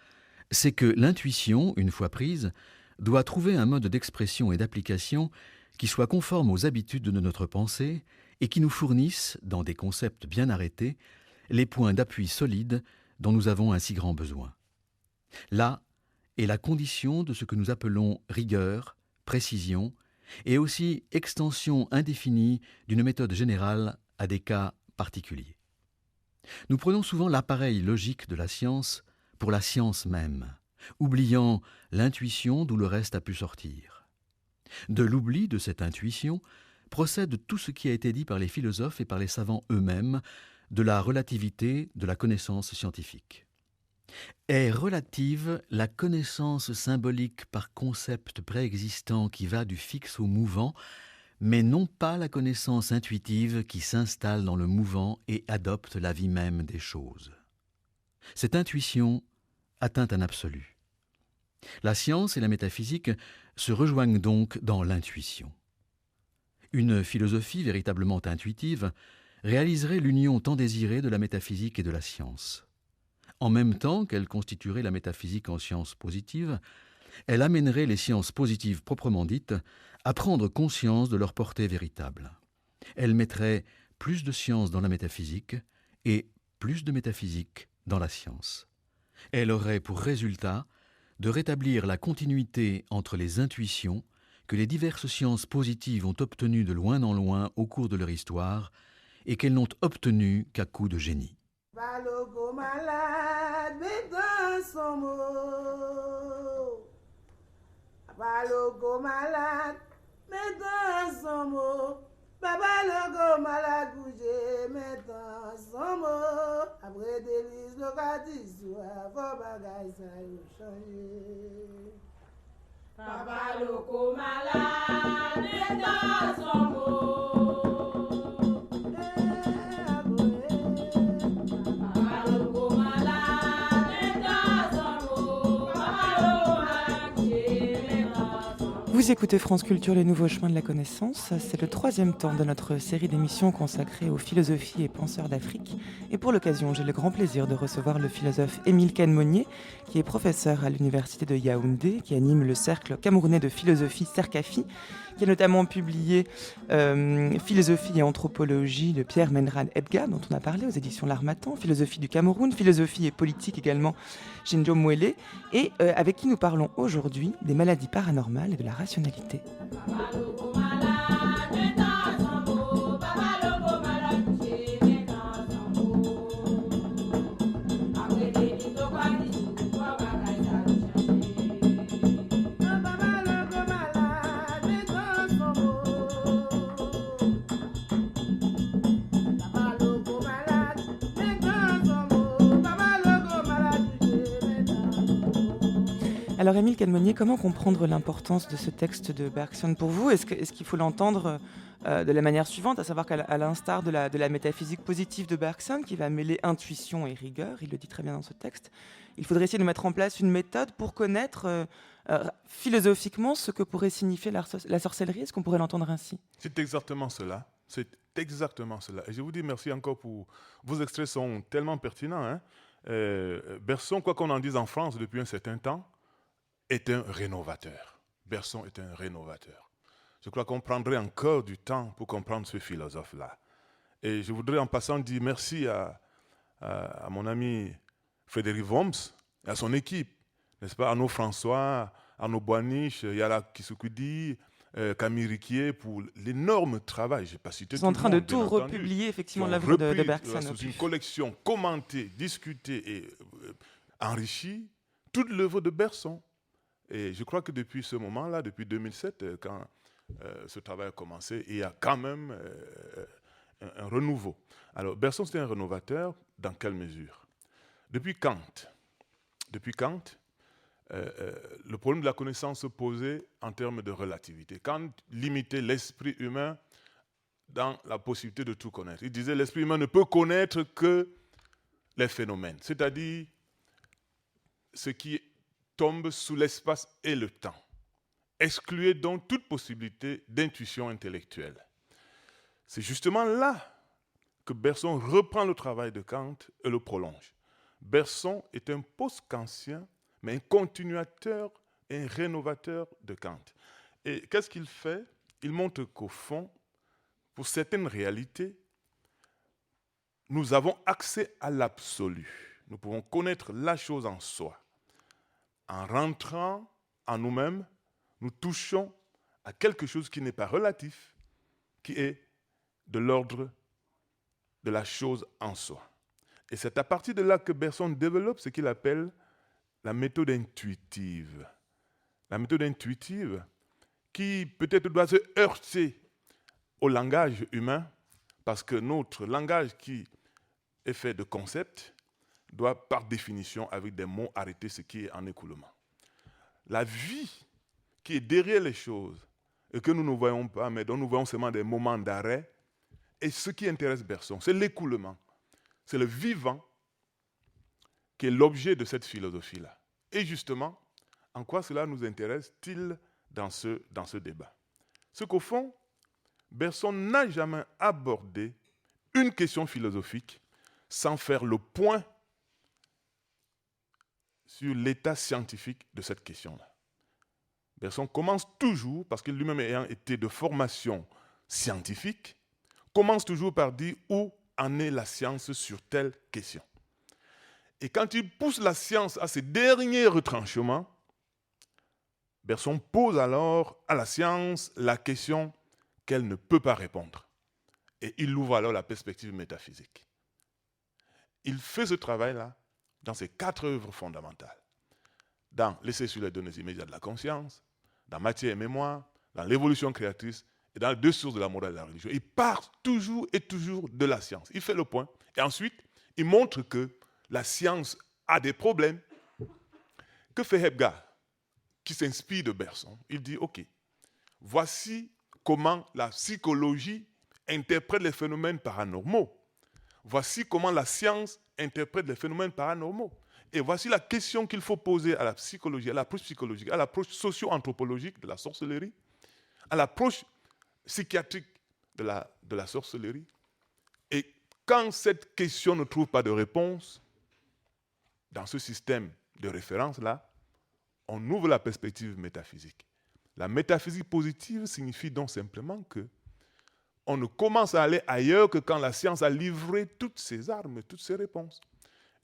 c'est que l'intuition, une fois prise, doit trouver un mode d'expression et d'application qui soit conforme aux habitudes de notre pensée et qui nous fournisse, dans des concepts bien arrêtés, les points d'appui solides dont nous avons un si grand besoin. Là est la condition de ce que nous appelons rigueur, précision et aussi extension indéfinie d'une méthode générale à des cas particuliers. Nous prenons souvent l'appareil logique de la science pour la science même, oubliant l'intuition d'où le reste a pu sortir. De l'oubli de cette intuition procède tout ce qui a été dit par les philosophes et par les savants eux-mêmes de la relativité de la connaissance scientifique. Est relative la connaissance symbolique par concept préexistant qui va du fixe au mouvant, mais non pas la connaissance intuitive qui s'installe dans le mouvant et adopte la vie même des choses. Cette intuition atteint un absolu. La science et la métaphysique se rejoignent donc dans l'intuition. Une philosophie véritablement intuitive réaliserait l'union tant désirée de la métaphysique et de la science. En même temps qu'elle constituerait la métaphysique en science positive, elle amènerait les sciences positives proprement dites à prendre conscience de leur portée véritable. Elle mettrait plus de science dans la métaphysique et plus de métaphysique dans la science. Elle aurait pour résultat de rétablir la continuité entre les intuitions que les diverses sciences positives ont obtenues de loin en loin au cours de leur histoire et qu'elles n'ont obtenues qu'à coup de génie. Balogo malade, mais dans son mot. Balogo malade, mais dans son mot. Balogo malade, bouger, mais dans son mot. Après délice, le gadis, vos bagages, ça a changé. Balogo malade, mais dans son mot. Vous écoutez France Culture, les nouveaux chemins de la connaissance. C'est le 3e temps de notre série d'émissions consacrée aux philosophies et penseurs d'Afrique. Et pour l'occasion, j'ai le grand plaisir de recevoir le philosophe Émile Kane-Monnier, qui est professeur à l'université de Yaoundé, qui anime le cercle camerounais de philosophie Cercafi, qui a notamment publié Philosophie et anthropologie de Pierre Menrad Ebga, dont on a parlé aux éditions L'Harmattan, Philosophie du Cameroun, Philosophie et politique également chez Njo Mwele, et avec qui nous parlons aujourd'hui des maladies paranormales et de la rationalité. Alors Émile Kane-Monnier, comment comprendre l'importance de ce texte de Bergson pour vous ? Est-ce qu'il faut l'entendre de la manière suivante, à savoir qu'à l'instar de la métaphysique positive de Bergson, qui va mêler intuition et rigueur, il le dit très bien dans ce texte, il faudrait essayer de mettre en place une méthode pour connaître philosophiquement ce que pourrait signifier la sorcellerie. Est-ce qu'on pourrait l'entendre ainsi ? C'est exactement cela. C'est exactement cela. Et je vous dis merci encore pour... Vos extraits sont tellement pertinents. Hein. Bergson, quoi qu'on en dise en France depuis un certain temps, est un rénovateur. Bergson est un rénovateur. Je crois qu'on prendrait encore du temps pour comprendre ce philosophe-là. Et je voudrais en passant dire merci à mon ami Frédéric Worms et à son équipe, n'est-ce pas, Arnaud François, Arnaud Boaniche, Yara Kisukudi, Camille Riquier pour l'énorme travail. Je n'ai pas cité tout le monde. Ils sont en train de tout republier, effectivement, l'œuvre de Bergson. Sous une collection commentée, discutée et enrichie, toute l'œuvre de Bergson. Et je crois que depuis ce moment-là, depuis 2007, quand ce travail a commencé, il y a quand même un renouveau. Alors, Bergson, c'était un rénovateur dans quelle mesure ? Depuis Kant, le problème de la connaissance se posait en termes de relativité. Kant limitait l'esprit humain dans la possibilité de tout connaître. Il disait que l'esprit humain ne peut connaître que les phénomènes, c'est-à-dire ce qui tombe sous l'espace et le temps. Excluez donc toute possibilité d'intuition intellectuelle. C'est justement là que Bergson reprend le travail de Kant et le prolonge. Bergson est un post-kantien, mais un continuateur et un rénovateur de Kant. Et qu'est-ce qu'il fait ? Il montre qu'au fond, pour certaines réalités, nous avons accès à l'absolu. Nous pouvons connaître la chose en soi. En rentrant en nous-mêmes, nous touchons à quelque chose qui n'est pas relatif, qui est de l'ordre de la chose en soi. Et c'est à partir de là que Bergson développe ce qu'il appelle la méthode intuitive. La méthode intuitive qui peut-être doit se heurter au langage humain, parce que notre langage qui est fait de concepts doit par définition, avec des mots, arrêter ce qui est en écoulement. La vie qui est derrière les choses et que nous ne voyons pas, mais dont nous voyons seulement des moments d'arrêt, et ce qui intéresse Bergson, c'est l'écoulement. C'est le vivant qui est l'objet de cette philosophie-là. Et justement, en quoi cela nous intéresse-t-il dans ce débat ? C'est qu'au fond, Bergson n'a jamais abordé une question philosophique sans faire le point sur l'état scientifique de cette question-là. Bergson commence toujours, parce que lui-même ayant été de formation scientifique, commence toujours par dire où en est la science sur telle question. Et quand il pousse la science à ses derniers retranchements, Bergson pose alors à la science la question qu'elle ne peut pas répondre. Et il ouvre alors la perspective métaphysique. Il fait ce travail-là dans ses 4 œuvres fondamentales. Dans L'essai sur les données immédiates de la conscience, dans Matière et mémoire, dans l'évolution créatrice et dans les 2 sources de la morale et de la religion. Il part toujours et toujours de la science. Il fait le point. Et ensuite, il montre que la science a des problèmes. Que fait Hebga, qui s'inspire de Bergson ? Il dit, OK, voici comment la psychologie interprète les phénomènes paranormaux. Voici comment la science interprète les phénomènes paranormaux. Et voici la question qu'il faut poser à la psychologie, à l'approche psychologique, à l'approche socio-anthropologique de la sorcellerie, à l'approche psychiatrique de la sorcellerie. Et quand cette question ne trouve pas de réponse, dans ce système de référence-là, on ouvre la perspective métaphysique. La métaphysique positive signifie donc simplement que on ne commence à aller ailleurs que quand la science a livré toutes ses armes, toutes ses réponses.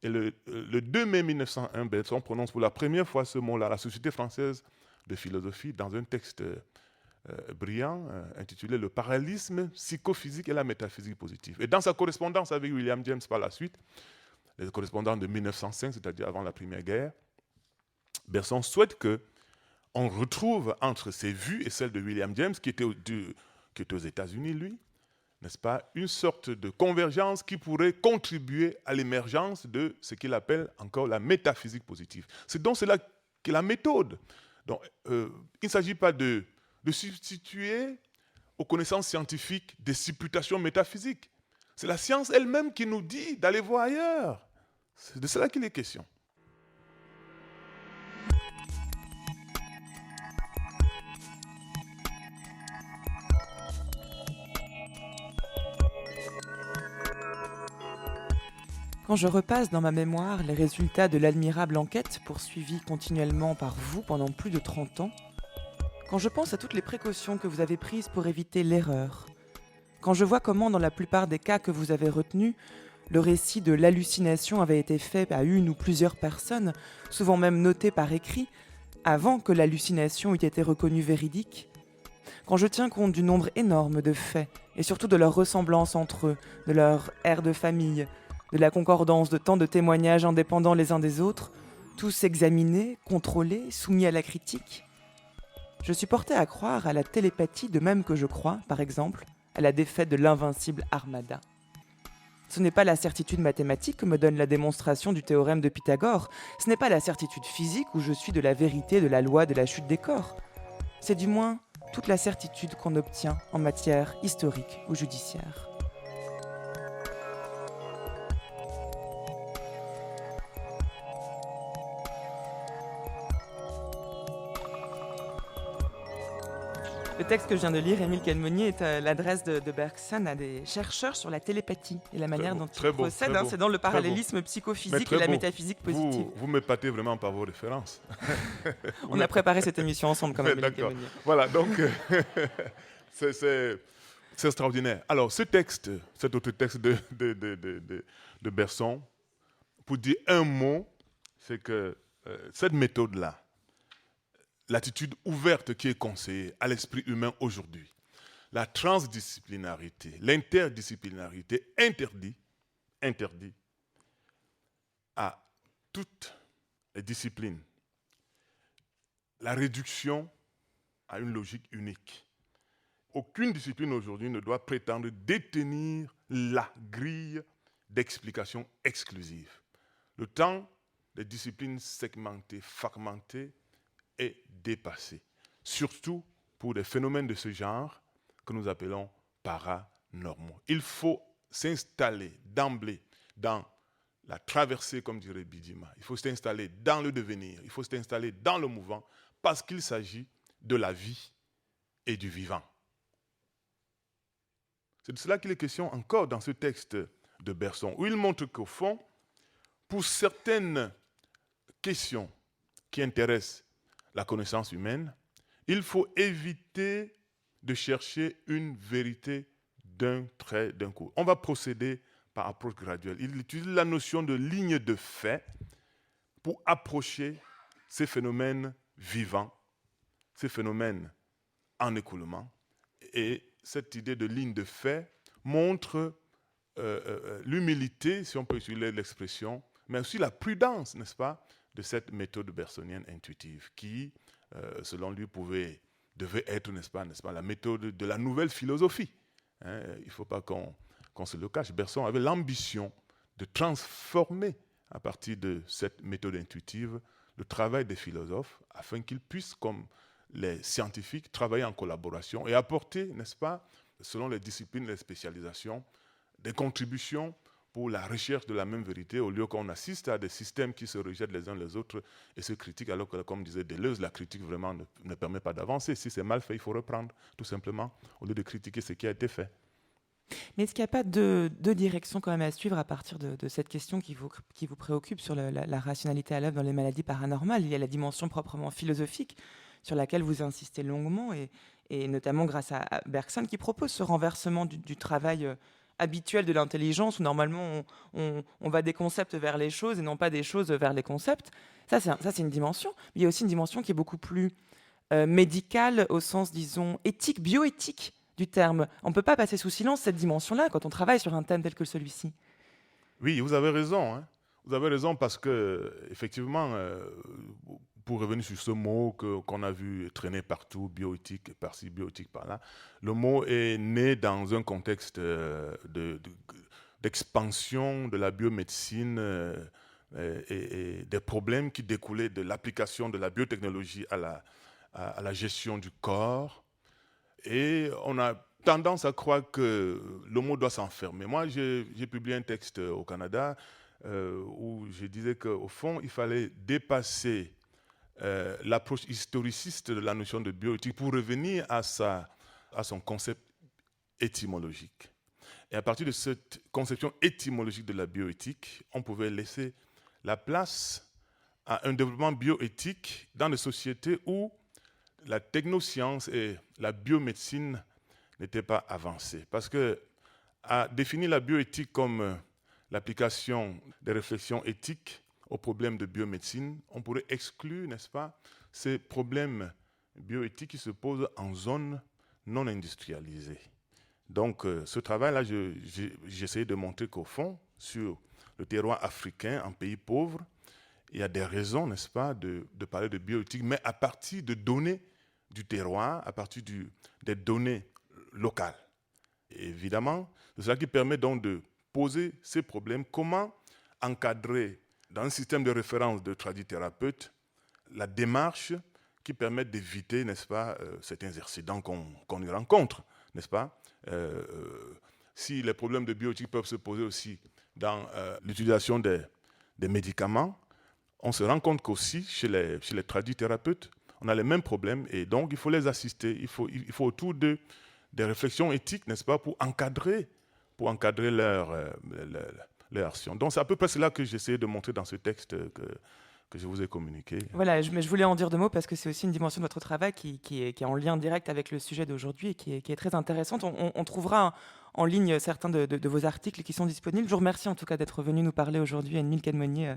Et le 2 mai 1901, Bergson prononce pour la première fois ce mot-là, la Société française de philosophie, dans un texte brillant intitulé « Le parallélisme psychophysique et la métaphysique positive ». Et dans sa correspondance avec William James par la suite, les correspondants de 1905, c'est-à-dire avant la Première Guerre, Bergson souhaite qu'on retrouve entre ses vues et celles de William James, qui était aux États-Unis, lui, n'est-ce pas, une sorte de convergence qui pourrait contribuer à l'émergence de ce qu'il appelle encore la métaphysique positive. C'est donc cela qui est la méthode. Donc, il ne s'agit pas de substituer aux connaissances scientifiques des supputations métaphysiques. C'est la science elle-même qui nous dit d'aller voir ailleurs. C'est de cela qu'il est question. Quand je repasse dans ma mémoire les résultats de l'admirable enquête poursuivie continuellement par vous pendant plus de 30 ans, quand je pense à toutes les précautions que vous avez prises pour éviter l'erreur, quand je vois comment dans la plupart des cas que vous avez retenus, le récit de l'hallucination avait été fait à une ou plusieurs personnes, souvent même noté par écrit, avant que l'hallucination eût été reconnue véridique, quand je tiens compte du nombre énorme de faits, et surtout de leur ressemblance entre eux, de leur air de famille, de la concordance de tant de témoignages indépendants les uns des autres, tous examinés, contrôlés, soumis à la critique, je suis porté à croire à la télépathie de même que je crois, par exemple, à la défaite de l'invincible Armada. Ce n'est pas la certitude mathématique que me donne la démonstration du théorème de Pythagore, ce n'est pas la certitude physique où je suis de la vérité de la loi de la chute des corps. C'est du moins toute la certitude qu'on obtient en matière historique ou judiciaire. Le texte que je viens de lire, Émile Quenemeunier, est l'adresse de Bergson à des chercheurs sur la télépathie et la manière dont ils procèdent. C'est dans le parallélisme psychophysique et la métaphysique positive. Vous m'épatez vraiment par vos références. On a préparé cette émission ensemble quand même, Émile Quenemeunier. Voilà, donc c'est extraordinaire. Alors, cet autre texte de Bergson, pour dire un mot, c'est que cette méthode-là, l'attitude ouverte qui est conseillée à l'esprit humain aujourd'hui, la transdisciplinarité, l'interdisciplinarité interdit à toutes les disciplines la réduction à une logique unique. Aucune discipline aujourd'hui ne doit prétendre détenir la grille d'explication exclusive. Le temps des disciplines segmentées, fragmentées, est dépassé, surtout pour des phénomènes de ce genre que nous appelons paranormaux. Il faut s'installer d'emblée dans la traversée, comme dirait Bidima. Il faut s'installer dans le devenir, il faut s'installer dans le mouvant, parce qu'il s'agit de la vie et du vivant. C'est de cela qu'il est question encore dans ce texte de Bergson, où il montre qu'au fond, pour certaines questions qui intéressent la connaissance humaine, il faut éviter de chercher une vérité d'un trait, d'un coup. On va procéder par approche graduelle. Il utilise la notion de ligne de fait pour approcher ces phénomènes vivants, ces phénomènes en écoulement. Et cette idée de ligne de fait montre l'humilité, si on peut utiliser l'expression, mais aussi la prudence, n'est-ce pas, de cette méthode bergsonienne intuitive qui, selon lui, devait être, n'est-ce pas, la méthode de la nouvelle philosophie. Il ne faut pas qu'on se le cache. Bergson avait l'ambition de transformer, à partir de cette méthode intuitive, le travail des philosophes, afin qu'ils puissent, comme les scientifiques, travailler en collaboration et apporter, n'est-ce pas, selon les disciplines et les spécialisations, des contributions pour la recherche de la même vérité, au lieu qu'on assiste à des systèmes qui se rejettent les uns les autres et se critiquent, alors que, comme disait Deleuze, la critique vraiment ne permet pas d'avancer. Si c'est mal fait, il faut reprendre, tout simplement, au lieu de critiquer ce qui a été fait. Mais est-ce qu'il n'y a pas de direction quand même à suivre à partir de cette question qui vous préoccupe sur la rationalité à l'œuvre dans les maladies paranormales? Il y a la dimension proprement philosophique sur laquelle vous insistez longuement, et notamment grâce à Bergson, qui propose ce renversement du travail habituel de l'intelligence, où normalement on va des concepts vers les choses et non pas des choses vers les concepts. Ça, c'est une dimension. Mais il y a aussi une dimension qui est beaucoup plus médicale, au sens, disons, éthique, bioéthique du terme. On ne peut pas passer sous silence cette dimension-là quand on travaille sur un thème tel que celui-ci. Oui, vous avez raison. Hein. Vous avez raison parce que, effectivement, pour revenir sur ce mot qu'on a vu traîner partout, bioéthique par-ci, bioéthique par-là, le mot est né dans un contexte d'expansion de la biomédecine et des problèmes qui découlaient de l'application de la biotechnologie à la gestion du corps. Et on a tendance à croire que le mot doit s'enfermer. Moi, j'ai publié un texte au Canada où je disais qu'au fond, il fallait dépasser l'approche historiciste de la notion de bioéthique pour revenir à son concept étymologique. Et à partir de cette conception étymologique de la bioéthique, on pouvait laisser la place à un développement bioéthique dans des sociétés où la technoscience et la biomédecine n'étaient pas avancées. Parce que à définir la bioéthique comme l'application des réflexions éthiques aux problèmes de biomédecine, on pourrait exclure, n'est-ce pas, ces problèmes bioéthiques qui se posent en zone non industrialisée. Donc, ce travail-là, j'ai essayé de montrer qu'au fond, sur le terroir africain, en pays pauvre, il y a des raisons, n'est-ce pas, de parler de bioéthique, mais à partir de données du terroir, à partir des données locales. Et évidemment, c'est ça qui permet donc de poser ces problèmes. Comment encadrer dans un système de référence de tradithérapeutes la démarche qui permet d'éviter, n'est-ce pas, certains accidents qu'on y rencontre, n'est-ce pas? Si les problèmes de bioéthique peuvent se poser aussi dans l'utilisation des médicaments, on se rend compte qu'aussi chez les tradithérapeutes, on a les mêmes problèmes et donc il faut les assister. Il faut autour d'eux des réflexions éthiques, n'est-ce pas, pour encadrer leur action. Donc c'est à peu près cela que j'essaie de montrer dans ce texte que je vous ai communiqué. Voilà, mais je voulais en dire deux mots parce que c'est aussi une dimension de votre travail qui est en lien direct avec le sujet d'aujourd'hui et qui est très intéressante. On trouvera en ligne certains de vos articles qui sont disponibles. Je vous remercie en tout cas d'être venu nous parler aujourd'hui, Anne-Mille Cadmonnier,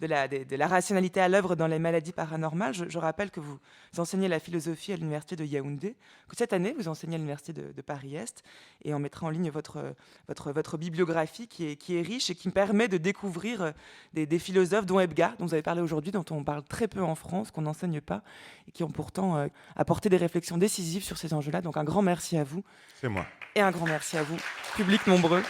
de la rationalité à l'œuvre dans les maladies paranormales. Je rappelle que vous enseignez la philosophie à l'université de Yaoundé, que cette année vous enseignez à l'université de Paris-Est, et on mettra en ligne votre bibliographie qui est riche et qui me permet de découvrir des philosophes dont Ebga, dont vous avez parlé aujourd'hui, dont on parle très peu en France, qu'on n'enseigne pas, et qui ont pourtant apporté des réflexions décisives sur ces enjeux-là. Donc un grand merci à vous. C'est moi. Et un grand merci à vous, public nombreux.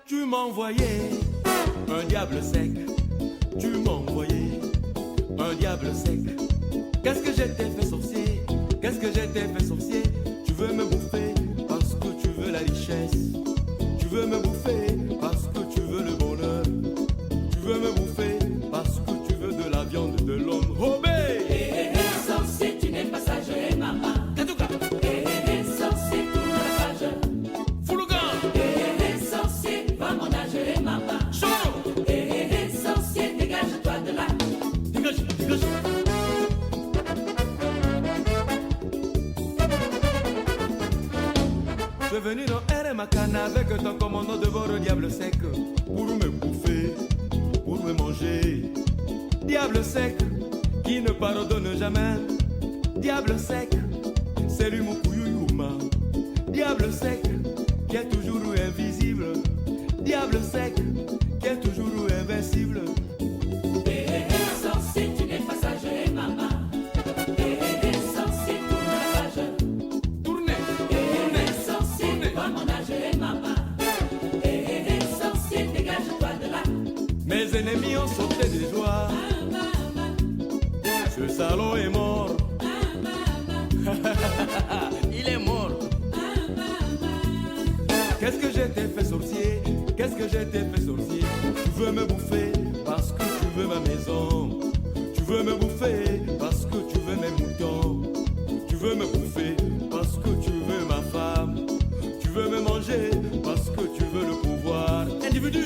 Tu m'envoyais un diable sec. Tu m'envoyais un diable sec. Qu'est-ce que j'ai fait sorcier? Qu'est-ce que j'ai fait sorcier? Tu veux me bouffer parce que tu veux la richesse. Tu veux me bouffer parce que tu veux le bonheur. Tu veux me bouffer parce que tu veux de la viande de l'homme. Obé! Sorcier, tu n'es pas sage, maman. Katouka! Sorcier, tourne la page. Foulougan! Sorcier, va mon âge, maman. Choro! Sorcier, dégage-toi de là. Dégage, dégage! Je suis venu dans Makana avec ton commandant de bord, diable sec, pour me bouffer, pour me manger. Diable sec, qui ne pardonne jamais. Diable sec, c'est lui mon couillouma. Diable sec, qui est toujours invisible. Diable sec, qui est toujours invincible. Sorcier, tu n'es pas sage, maman. Sorcier, tourne la page. Tournez, Sorcier, va mon âge, maman. Sorcier, dégage-toi de là. mes ennemis ont sauté de joie. Ce salon est mort. Il est mort. Qu'est-ce que j'ai t'ai fait sorcier? Qu'est-ce que j'ai t'ai fait sorcier? Tu veux me bouffer parce que tu veux ma maison. Tu veux me bouffer parce que tu veux mes moutons. Tu veux me bouffer parce que tu veux ma femme. Tu veux me manger parce que tu veux le pouvoir. Individu.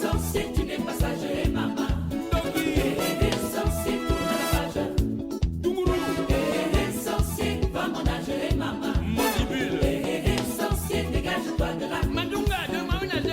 Sorcier, tu n'es pas sage, maman. Sorcier, tourne la page. Sorcier, va mon âge, maman. Mandibule. Sorcier, dégage-toi de là. Mandunga, donne-moi une agent.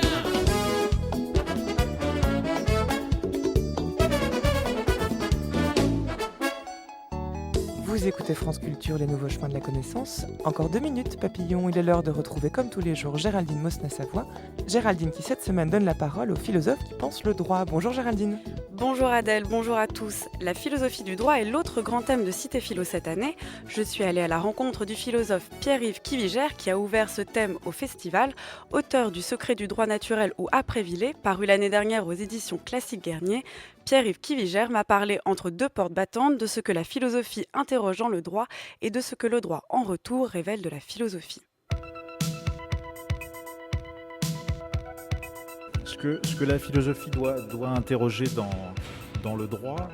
Vous écoutez France Culture, les nouveaux chemins de la connaissance. Encore 2 minutes, papillon, il est l'heure de retrouver comme tous les jours Géraldine Mosna-Savoie. Géraldine qui cette semaine donne la parole aux philosophes qui pensent le droit. Bonjour Géraldine. Bonjour Adèle, bonjour à tous. La philosophie du droit est l'autre grand thème de Cité Philo cette année. Je suis allée à la rencontre du philosophe Pierre-Yves Kivigère qui a ouvert ce thème au festival, auteur du Secret du droit naturel ou Après-Villers, paru l'année dernière aux éditions Classique Garnier. Pierre-Yves Kivigère m'a parlé entre deux portes battantes de ce que la philosophie interrogeant le droit et de ce que le droit en retour révèle de la philosophie. Ce que la philosophie doit interroger dans le droit,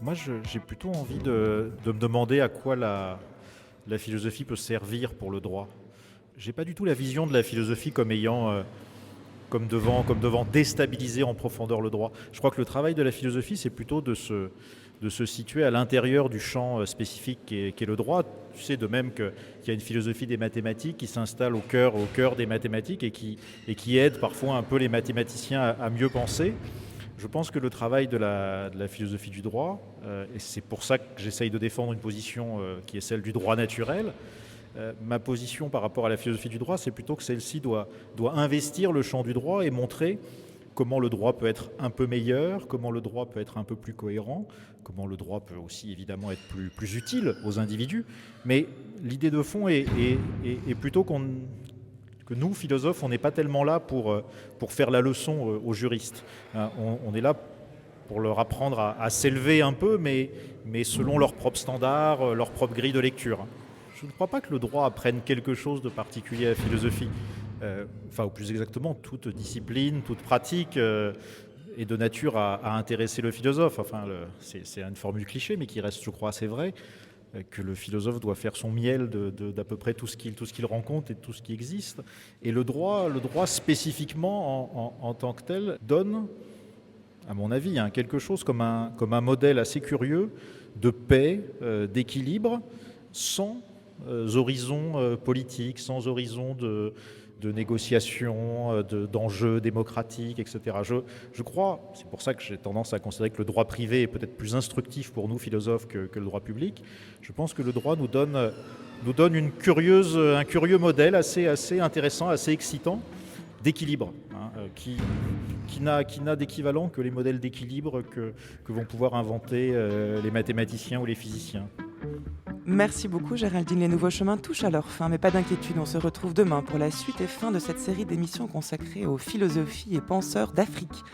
moi j'ai plutôt envie de me demander à quoi la philosophie peut servir pour le droit. J'ai pas du tout la vision de la philosophie comme ayant... Comme devant déstabiliser en profondeur le droit. Je crois que le travail de la philosophie, c'est plutôt de se situer à l'intérieur du champ spécifique qu'est le droit. Tu sais, de même qu'il y a une philosophie des mathématiques qui s'installe au cœur des mathématiques et qui aide parfois un peu les mathématiciens à mieux penser. Je pense que le travail de la philosophie du droit, et c'est pour ça que j'essaye de défendre une position qui est celle du droit naturel, ma position par rapport à la philosophie du droit, c'est plutôt que celle-ci doit investir le champ du droit et montrer comment le droit peut être un peu meilleur, comment le droit peut être un peu plus cohérent, comment le droit peut aussi évidemment être plus utile aux individus. Mais l'idée de fond est plutôt que nous, philosophes, on n'est pas tellement là pour faire la leçon aux juristes. On est là pour leur apprendre à s'élever un peu, mais selon leurs propres standards, leur propre grille de lecture. Je ne crois pas que le droit apprenne quelque chose de particulier à la philosophie. Ou plus exactement, toute discipline, toute pratique est de nature à intéresser le philosophe. C'est une formule cliché, mais qui reste, je crois, assez vraie, que le philosophe doit faire son miel d'à peu près tout ce qu'il rencontre et de tout ce qui existe. Et le droit spécifiquement en tant que tel donne, à mon avis, quelque chose comme un modèle assez curieux de paix, d'équilibre, sans horizons politiques, sans horizons de négociations, d'enjeux démocratiques, etc. Je crois, c'est pour ça que j'ai tendance à considérer que le droit privé est peut-être plus instructif pour nous, philosophes, que le droit public. Je pense que le droit nous donne un curieux modèle assez intéressant, assez excitant, d'équilibre, qui n'a d'équivalent que les modèles d'équilibre que vont pouvoir inventer les mathématiciens ou les physiciens. Merci beaucoup Géraldine, les nouveaux chemins touchent à leur fin, mais pas d'inquiétude, on se retrouve demain pour la suite et fin de cette série d'émissions consacrées aux philosophies et penseurs d'Afrique.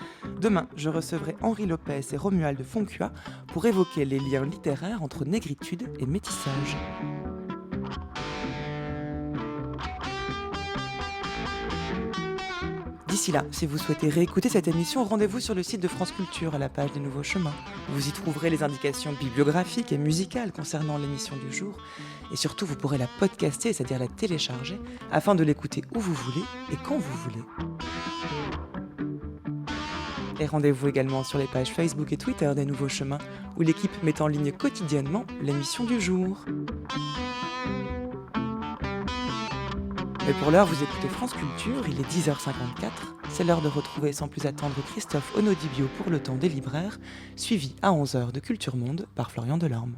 Demain, je recevrai Henri Lopez et Romuald Foncua pour évoquer les liens littéraires entre négritude et métissage. D'ici là, si vous souhaitez réécouter cette émission, rendez-vous sur le site de France Culture à la page des Nouveaux Chemins. Vous y trouverez les indications bibliographiques et musicales concernant l'émission du jour. Et surtout, vous pourrez la podcaster, c'est-à-dire la télécharger, afin de l'écouter où vous voulez et quand vous voulez. Et rendez-vous également sur les pages Facebook et Twitter des Nouveaux Chemins, où l'équipe met en ligne quotidiennement l'émission du jour. Mais pour l'heure, vous écoutez France Culture, il est 10h54. C'est l'heure de retrouver sans plus attendre Christophe Onodibio pour le temps des libraires, suivi à 11h de Culture Monde par Florian Delorme.